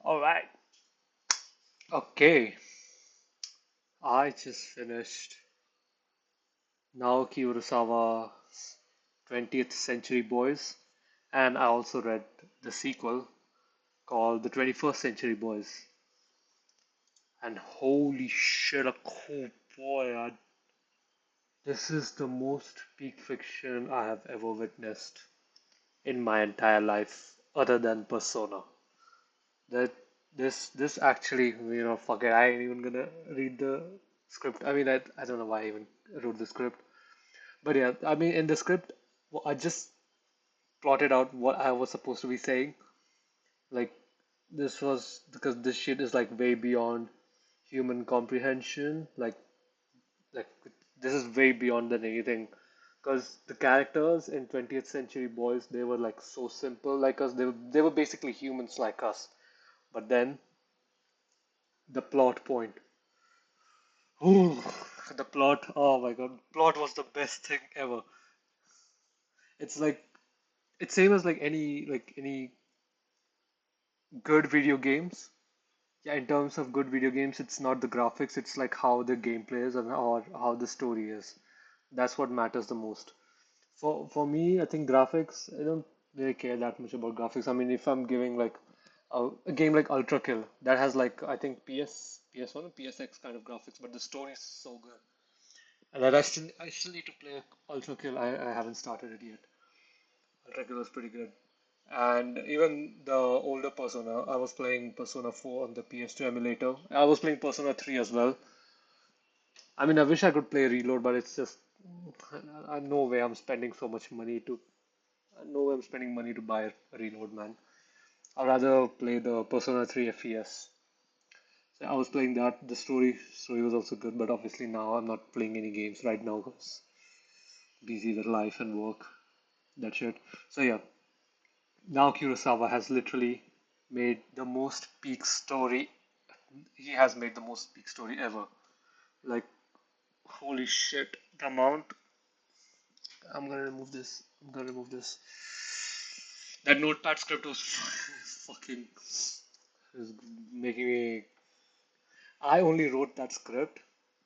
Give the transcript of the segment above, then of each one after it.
All right. Okay. I just finished Naoki Urasawa's 20th Century Boys, and I also read the sequel called The 21st Century Boys. And holy shit, oh boy, this is the most peak fiction I have ever witnessed in my entire life, other than Persona. That this actually, fuck it, I ain't even gonna read the script. I mean, I don't know why I even wrote the script. But yeah, I mean, in the script, I just plotted out what I was supposed to be saying. Like, this was because this shit is like way beyond human comprehension. Like this is way beyond than anything. Because the characters in 20th Century Boys, they were like so simple like us. They were basically humans like us. But then the plot point. Ooh, the plot. Oh my god, plot was the best thing ever. It's like it's same as like any good video games. Yeah, in terms of good video games, it's not the graphics, it's like how the gameplay is and or how the story is. That's what matters the most. For me, I think graphics, I don't really care that much about graphics. I mean, if I'm giving like a game like Ultra Kill, that has like I think PS1 or PSX kind of graphics, but the story is so good. And that I still need to play Ultra Kill. I haven't started it yet. Ultra Kill was pretty good. And even the older Persona, I was playing Persona 4 on the PS2 emulator. I was playing Persona 3 as well. I mean, I wish I could play Reload, but it's just no way I'm spending so much money to no way I'm spending money to buy a Reload, man. I'd rather play the Persona 3 FES. So I was playing that. The story was also good, but obviously now I'm not playing any games right now because busy with life and work, that shit. So yeah, now Kurosawa has literally made the most peak story. He has made the most peak story ever. Like, holy shit, the amount. I'm gonna remove this. I'm gonna remove this. That notepad script was fucking. Is making me. I only wrote that script.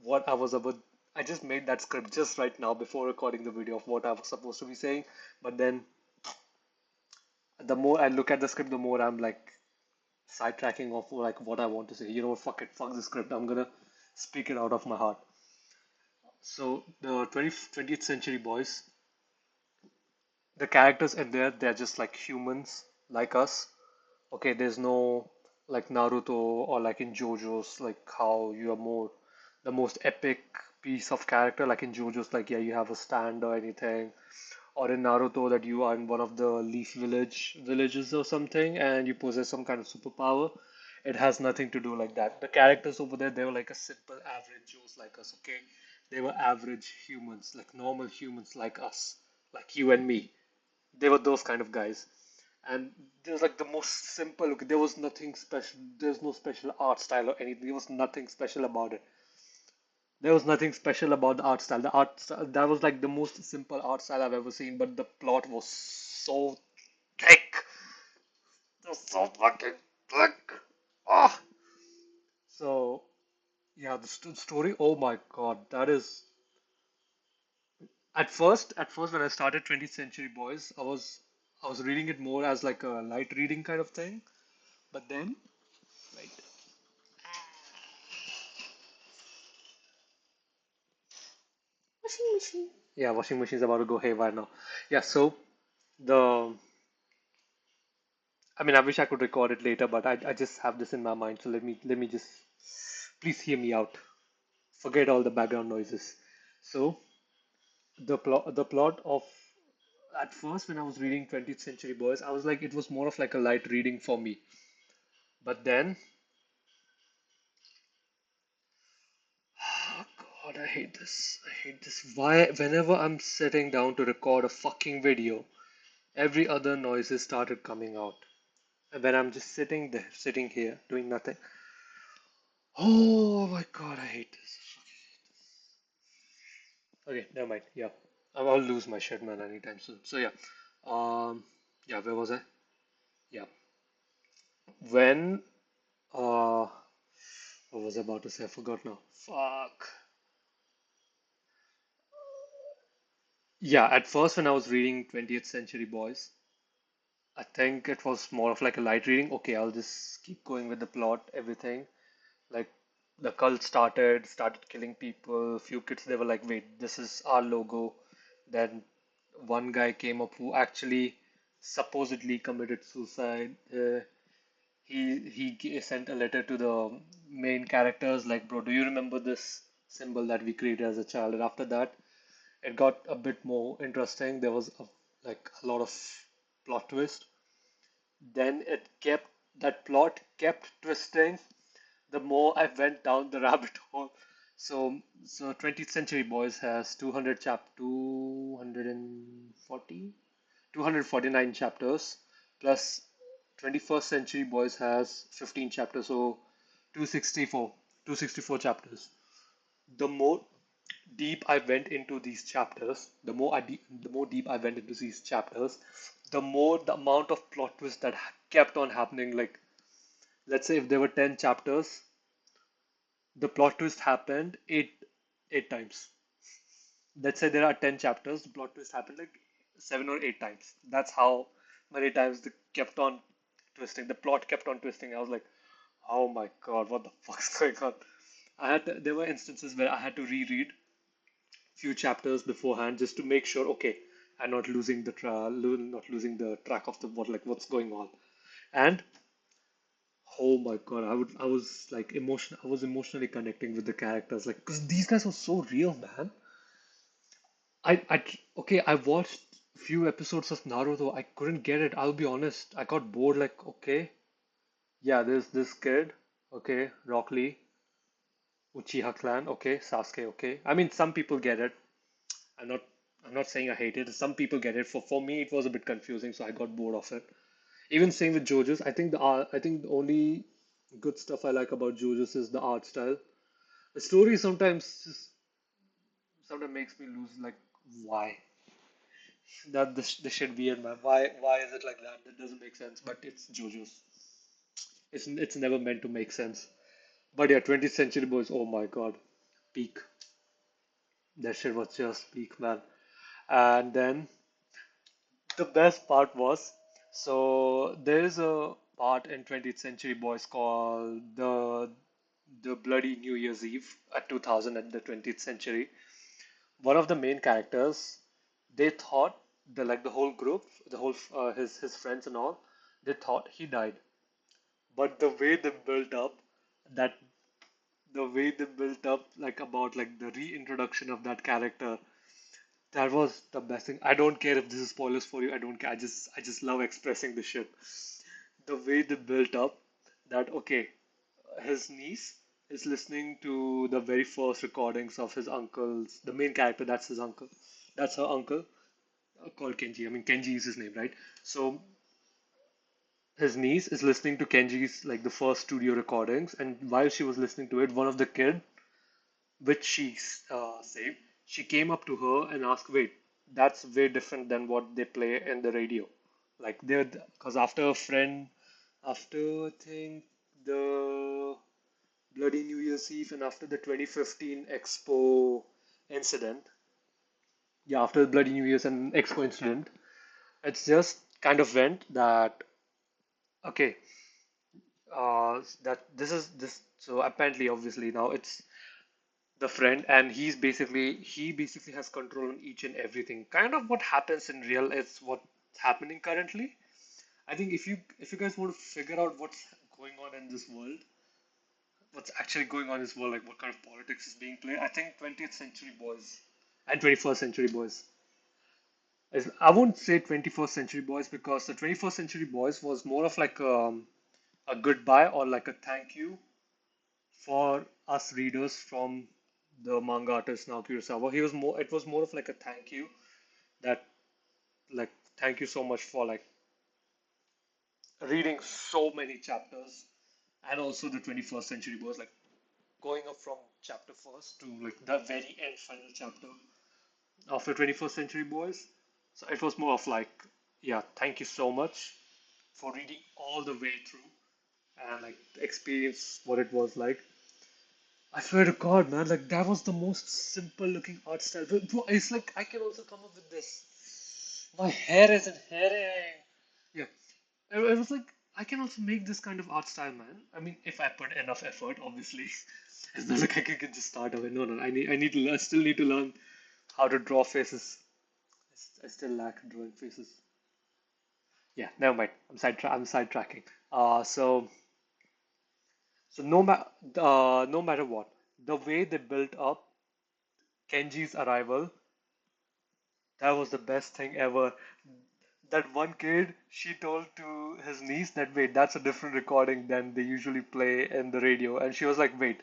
What I was about. I just made that script just right now before recording the video of what I was supposed to be saying. But then, the more I look at the script, the more I'm like sidetracking off like what I want to say. You know what? Fuck it. Fuck the script. I'm gonna speak it out of my heart. So the 20th century boys, the characters in there, they're just like humans, like us. Okay, there's no like Naruto or like in JoJo's, like how you are more the most epic piece of character. Like in JoJo's, like yeah, you have a stand or anything, or in Naruto that you are in one of the villages or something, and you possess some kind of superpower. It has nothing to do like that. The characters over there, they were like a simple average Joes like us. Okay, they were average humans, like normal humans like us, like you and me. They were those kind of guys. And there was like the most simple look. There was nothing special. There's no special art style or anything. There was nothing special about it. There was nothing special about the art style. The art style, that was like the most simple art style I've ever seen, but the plot was so thick. It was so fucking thick. Ah. So yeah, the story. Oh my God, that is. At first, when I started 20th Century Boys, I was reading it more as like a light reading kind of thing. But then, right, washing machine. Yeah, washing machine is about to go haywire now. Yeah, so the I mean, I wish I could record it later, but I just have this in my mind. So let me just please hear me out. Forget all the background noises. So the plot of at first when I was reading 20th Century Boys, I was like it was more of like a light reading for me. But then, oh God, I hate this. I hate this. Why whenever I'm sitting down to record a fucking video, every other noises started coming out. And when I'm just sitting there, sitting here, doing nothing. Oh my God, I hate this. Okay, never mind. Yeah, I'll lose my shit, man, anytime soon. So yeah, um, yeah, where was I? Yeah, when? What was I about to say? I forgot now. Fuck. Yeah, at first when I was reading 20th Century Boys, I think it was more of like a light reading. Okay, I'll just keep going with the plot, everything. Like the cult started killing people. Few kids they were like, wait, this is our logo. Then one guy came up who actually supposedly committed suicide. He sent a letter to the main characters like, bro, do you remember this symbol that we created as a child? And after that, it got a bit more interesting. There was like a lot of plot twist. Then that plot kept twisting the more I went down the rabbit hole. So 20th Century Boys has 249 chapters, plus 21st Century Boys has 15 chapters, so 264, 264 chapters. The more deep I went into these chapters, the more deep I went into these chapters, the more the amount of plot twist that kept on happening. Like, let's say if there were 10 chapters, the plot twist happened eight times. Let's say there are 10 chapters, the plot twist happened like 7 or 8 times. That's how many times they kept on twisting. The plot kept on twisting. I was like, oh my God, what the fuck's going on? There were instances where I had to reread few chapters beforehand just to make sure, okay, I'm not losing not losing the track of the what's going on. And oh my God, I was like I was emotionally connecting with the characters, like, because these guys were so real, man. Okay, I watched few episodes of Naruto. I couldn't get it. I'll be honest. I got bored. Like, okay, yeah, there's this kid. Okay, Rock Lee, Uchiha clan. Okay, Sasuke. Okay. I mean, some people get it. I'm not. I'm not saying I hate it. Some people get it. For me, it was a bit confusing, so I got bored of it. Even same with JoJo's. I think the only good stuff I like about JoJo's is the art style. The story sometimes makes me lose like why. This should be it, man. Why is it like that? That doesn't make sense. But it's JoJo's. It's never meant to make sense. But yeah, 20th Century Boys. Oh my God, peak. That shit was just peak, man. And then the best part was, so there is a part in 20th Century Boys called the Bloody New Year's Eve at 2000 at the 20th century. One of the main characters, they thought the whole group, the whole his friends and all, they thought he died. But that the way they built up like about like the reintroduction of that character, that was the best thing. I don't care if this is spoilers for you. I don't care. I just love expressing the shit. The way they built up that, okay, his niece is listening to the very first recordings of his uncle's, the main character, that's his uncle. That's her uncle, called Kenji. I mean, Kenji is his name, right? So his niece is listening to Kenji's like the first studio recordings, and while she was listening to it, one of the kid, which she saved, she came up to her and asked, "Wait, that's way different than what they play in the radio." Like they, because after a friend, after I think the Bloody New Year's Eve and after the 2015 Expo incident, yeah, after the Bloody New Year's and Expo incident, it's just kind of went that okay, that this is this. So apparently, obviously, now it's the friend, and he basically has control on each and everything. Kind of what happens in real is what's happening currently. I think if you guys want to figure out what's going on in this world, what's actually going on in this world, like what kind of politics is being played, I think 20th Century Boys and 21st Century Boys. I won't say 21st Century Boys because the 21st Century Boys was more of like a goodbye or like a thank you for us readers from the manga artist Naoki Urasawa. It was more of like a thank you that like thank you so much for like reading so many chapters, and also the 21st Century Boys, like going up from chapter first to like the very end final chapter after 21st Century Boys. So it was more of like, yeah, thank you so much for reading all the way through and like experience what it was like. I swear to God, man, like that was the most simple looking art style. But bro, it's like I can also come up with this. My hair isn't hairing. Yeah, it was like I can also make this kind of art style, man. I mean, if I put enough effort, obviously. It's not like I can just start away. No, no, I need to, I still need to learn how to draw faces. I still lack drawing faces. Yeah, never mind. I'm sidetracking. So no matter what, the way they built up Kenji's arrival, that was the best thing ever. That one kid, she told to his niece that wait, that's a different recording than they usually play in the radio, and she was like, wait,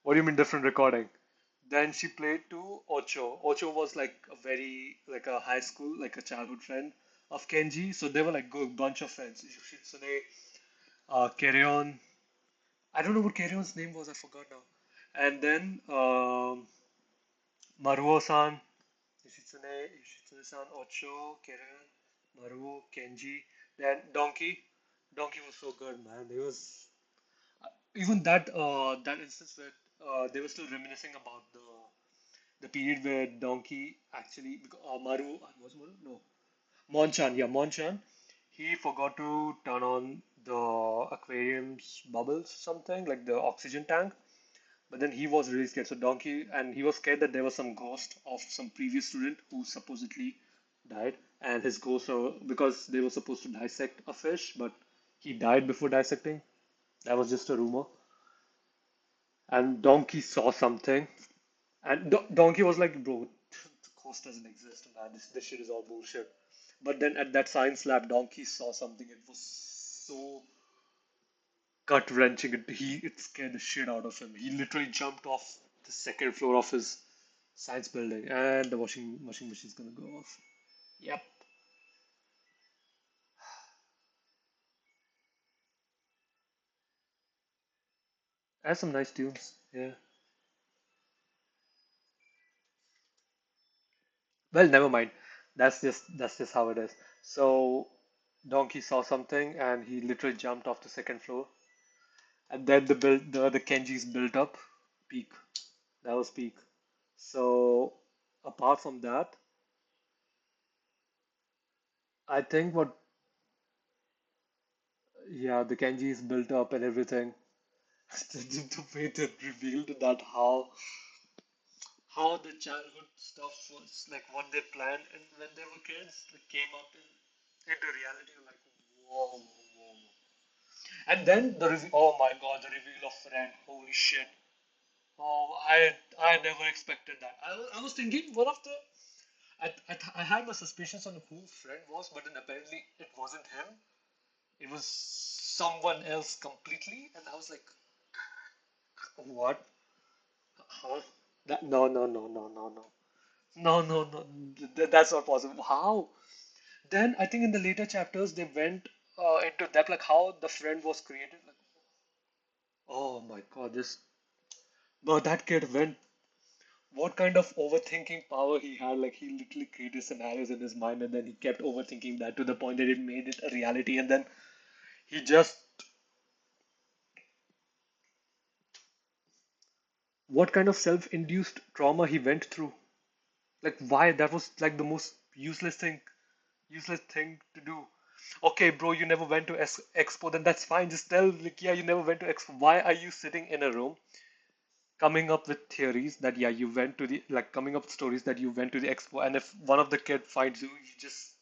what do you mean different recording? Then she played to Ocho. Ocho was like a very like a high school, like a childhood friend of Kenji. So they were like a bunch of friends. Shitsune, Keryon. I don't know what Keryon's name was. I forgot now. And then Maruo-san, Yoshitsune-san, Ocho, Keryon, Maruo, Kenji. Then Donkey. Donkey was so good, man. He was even that instance where they were still reminiscing about the period where Donkey actually Maru was Maru? No. Monchan, yeah, Monchan. He forgot to turn on the aquarium's bubbles, something like the oxygen tank. But then he was really scared. So Donkey, and he was scared that there was some ghost of some previous student who supposedly died, and his ghost, because they were supposed to dissect a fish, but he died before dissecting. That was just a rumor. And Donkey saw something, and Donkey was like, "Bro, the ghost doesn't exist, man. This shit is all bullshit." But then at that science lab, Donkey saw something. It was so gut wrenching. It scared the shit out of him. He literally jumped off the second floor of his science building, and the washing machine's gonna go off. Yep. Has some nice tunes. Yeah. Well, never mind. That's just how it is. So Donkey saw something, and he literally jumped off the second floor. And then the Kenji's built up peak. That was peak. So apart from that, I think what yeah, the Kenji is built up and everything. The way they revealed that how the childhood stuff was like what they planned and when they were kids like, came up into reality like whoa, whoa. And then oh my god, the reveal of Friend, holy shit. Oh, I never expected that. I was thinking one of the I had my suspicions on who Fred was, but then apparently it wasn't him. It was someone else completely, and I was like, "What? Huh? That no. That's not possible. How?" Then I think in the later chapters they went into depth, like how the friend was created. Like, oh my God, this but that kid went. What kind of overthinking power he had? Like he literally created scenarios in his mind, and then he kept overthinking that to the point that it made it a reality, and then he just what kind of self-induced trauma he went through. Like why that was like the most useless thing to do. Okay, bro, you never went to expo, then that's fine. Just tell like yeah, you never went to expo. Why are you sitting in a room coming up with theories that yeah, you went to the like coming up with stories that you went to the expo, and if one of the kid finds you, you just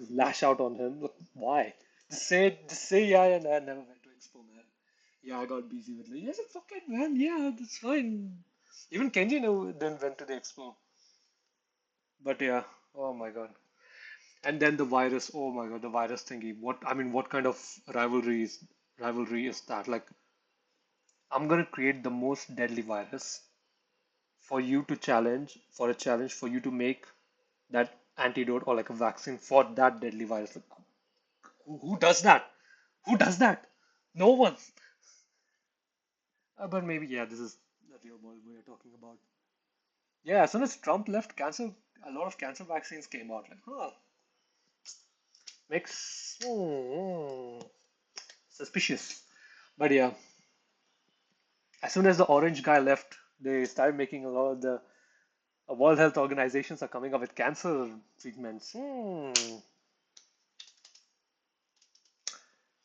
lash out on him. Look, why? Just say yeah, and I never went to expo, man. Yeah, I got busy with it. Yes, it's okay, man. Yeah, that's fine. Even Kenji never then went to the expo. But yeah, oh my god. And then the virus. Oh my god, the virus thingy. What I mean, what kind of rivalry is that? Like, I'm gonna create the most deadly virus for you to challenge, for a challenge for you to make that antidote or like a vaccine for that deadly virus. Like, who does that? Who does that? No one. But maybe yeah, this is the real world we are talking about. Yeah, as soon as Trump left, a lot of cancer vaccines came out. Like, huh, makes suspicious. But yeah, As soon as the orange guy left, they started making a lot of the World Health Organizations are coming up with cancer treatments.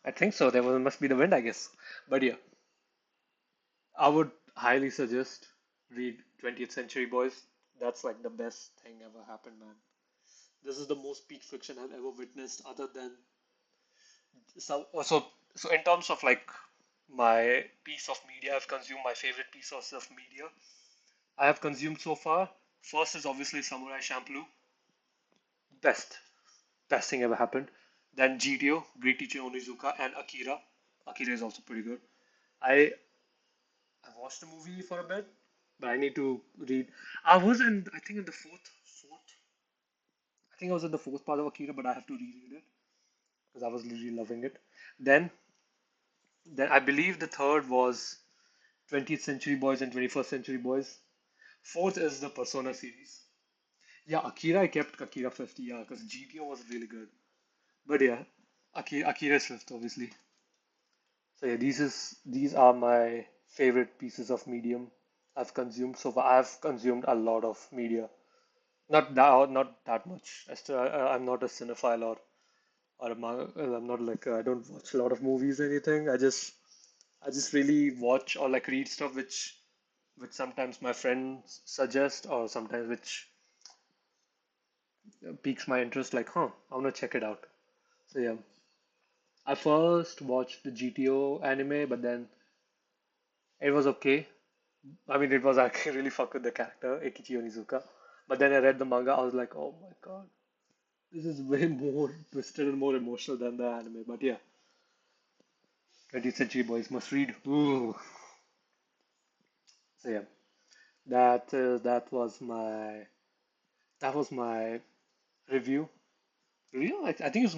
I think so. Must be the wind, I guess. But yeah, I would highly suggest read 20th Century Boys. That's like the best thing ever happened, man. This is the most peak fiction I've ever witnessed, other than so in terms of like my piece of media I've consumed, my favorite piece of media I have consumed so far. First is obviously Samurai Champloo, best best thing ever happened. Then GTO, Great Teacher Onizuka, and Akira. Akira is also pretty good. I I watched the movie for a bit, but I need to read. I think in the fourth. I think I was in the fourth part of Akira, but I have to reread it because I was really loving it. Then, then I believe the third was 20th Century Boys and 21st Century Boys. Fourth is the Persona series. Yeah, Akira, I kept Akira 50, yeah, because GTO was really good. But yeah, Akira is fifth, obviously. So yeah, these are my favorite pieces of medium I've consumed so far. I've consumed a lot of media. Not that much. I'm not a cinephile or I'm not like I don't watch a lot of movies or anything. I just really watch or like read stuff which sometimes my friends suggest or sometimes which piques my interest. Like, I want to check it out. So yeah, I first watched the GTO anime, but then it was okay. I mean, it was actually really fuck with the character Eikichi Onizuka. But then I read the manga. I was like, oh my god, this is way more twisted and more emotional than the anime. But yeah, 20th Century Boys must read. Ooh. So yeah, that was my review. Review? I think it was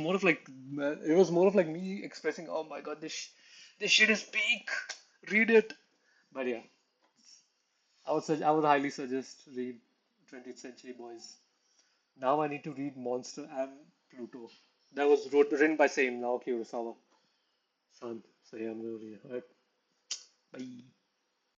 more of like me expressing, oh my god, this shit is peak. Read it. But yeah, I would highly suggest read 20th Century Boys. Now I need to read Monster and Pluto. That was written by same Naoki Urasawa. Son. So yeah, I'm gonna read it. Alright, bye.